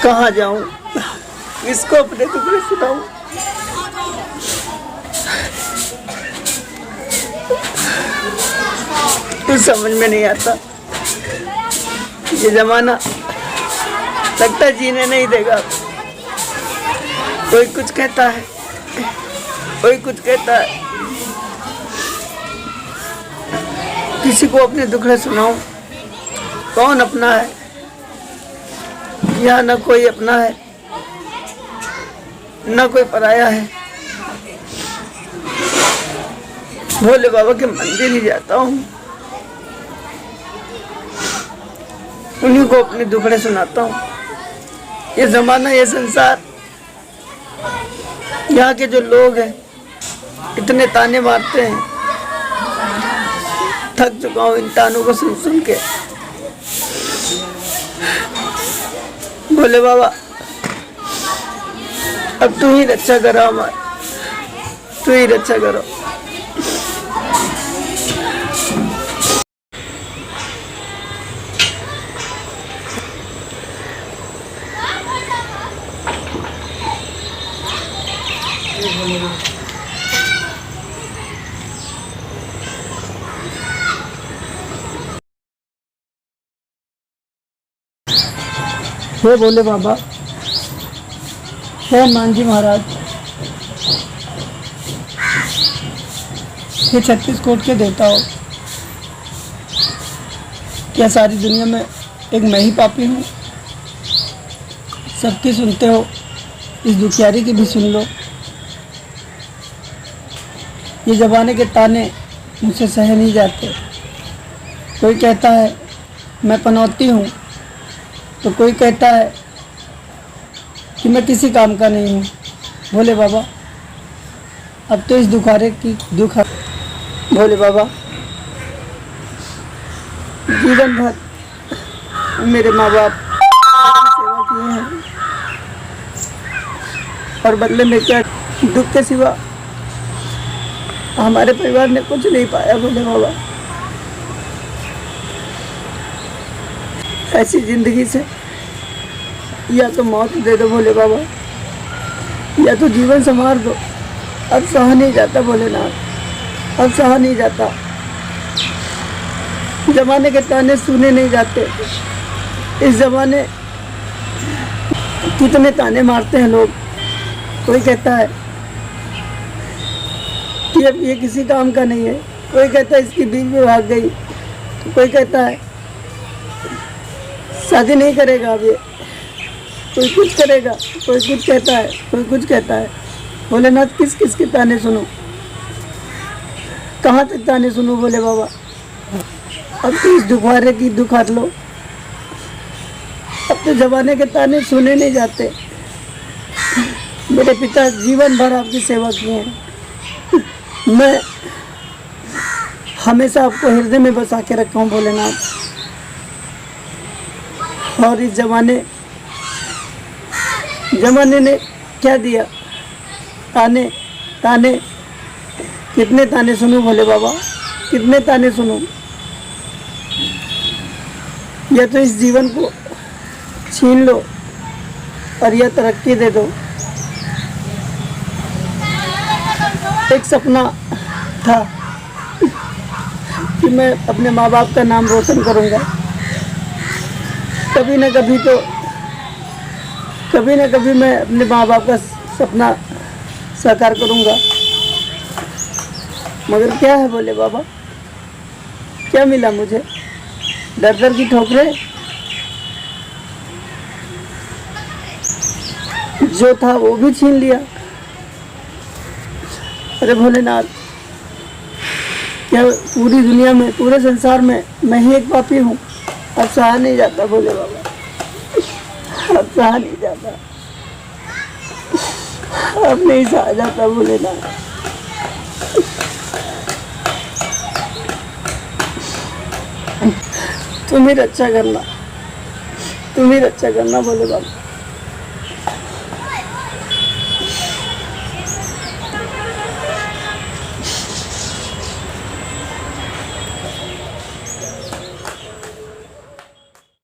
कहाँ जाऊं, किसको अपने टुकड़े सुनाऊं। कुछ समझ में नहीं आता। ये जमाना लगता है जीने नहीं देगा। कोई कुछ कहता है, कोई कुछ कहता है। किसी को अपने दुखड़े सुनाऊं, कौन अपना है? यहाँ न कोई अपना है, न कोई पराया है। भोले बाबा के मंदिर ही जाता हूँ, उन्हीं को अपने दुखड़े सुनाता हूँ। ये जमाना, ये संसार, यहाँ के जो लोग हैं इतने ताने मारते हैं, थक चुका हूँ इन तानों को सुन सुन के। भोले बाबा अब तू ही रक्षा करो हमारी, तू ही रक्षा करो। हे भोले बाबा, हे मांझी महाराज, ये 36 कोट के देवता हो, क्या सारी दुनिया में एक मैं ही पापी हूँ? सबकी सुनते हो, इस दुखियारी की भी सुन लो। ये ज़माने के ताने मुझसे सह नहीं जाते। कोई कहता है मैं पनौती हूँ, तो कोई कहता है कि मैं किसी काम का नहीं हूँ। भोले बाबा अब तो इस दुखारे की दुख। भोले बाबा जीवन भर मेरे माँ बाप सेवा किए हैं, और बदले में क्या दुख के सिवा हमारे परिवार ने कुछ नहीं पाया। भोले बाबा ऐसी जिंदगी से या तो मौत दे दो भोले बाबा, या तो जीवन संवार दो। अब सहा नहीं जाता भोलेनाथ, अब सहा नहीं जाता। जमाने के ताने सुने नहीं जाते। इस जमाने कितने ताने मारते हैं लोग। कोई कहता है कि अब ये किसी काम का नहीं है, कोई कहता है इसकी बीवी भाग गई, तो कोई कहता है शादी नहीं करेगा अब ये, कोई कुछ करेगा, कोई कुछ कहता है, कोई कुछ कहता है। भोलेनाथ किस किस के ताने सुनो, कहाँ तक ताने सुनो भोले बाबा। अब तो इस दुखवारे की दुख हट लो। अब तो जमाने के ताने सुने नहीं जाते। मेरे पिता जीवन भर आपकी सेवा किए हैं, मैं हमेशा आपको हृदय में बसा के रखा हूँ भोलेनाथ। और इस जमाने ने क्या दिया? ताने ताने, कितने ताने सुनूं भोले बाबा, कितने ताने सुनूं? या तो इस जीवन को छीन लो और या तरक्की दे दो। एक सपना था कि मैं अपने माँ बाप का नाम रोशन करूंगा। कभी न कभी मैं अपने माँ बाप का सपना साकार करूंगा। मगर क्या है भोले बाबा, क्या मिला मुझे? दर दर की ठोकरें। जो था वो भी छीन लिया। अरे भोलेनाथ, क्या पूरी दुनिया में, पूरे संसार में मैं ही एक पापी हूँ? अब सहा नहीं जाता भोले बाबा, अब सहा नहीं जाता, अब नहीं सहा जाता भोलेनाथ। तुम ही रक्षा करना, तुम ही रक्षा करना भोले बाबा।